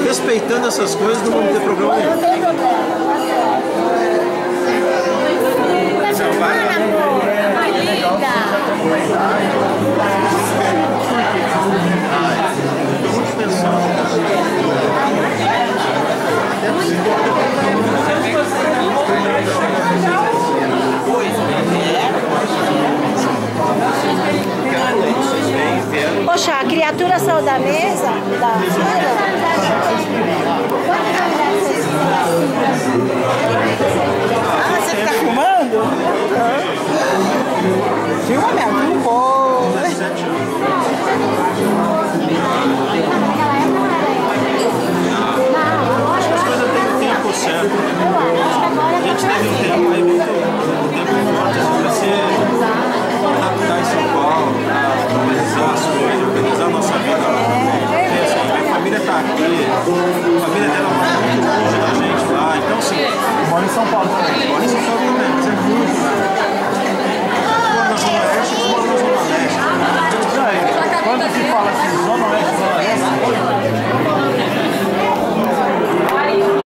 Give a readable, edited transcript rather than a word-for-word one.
respeitando essas coisas, não vamos ter problema nenhum. Não tem problema. Poxa, a criatura saiu da mesa da feira. Ah, você tá filmando? Filma mesmo, filmou. Acho que as coisas têm um tempo certo. A gente teve um tempo aí muito forte para se adaptar em São Paulo, para organizar as coisas, organizar a nossa vida. Minha família está aqui, a família dela mora muito longe da gente lá, então assim. Mora em São Paulo também. Mora em São Paulo também, mas é muito. Mora na Zona Oeste, eles moram na Zona Leste. Quando se fala assim, Zona Oeste, Zona Leste,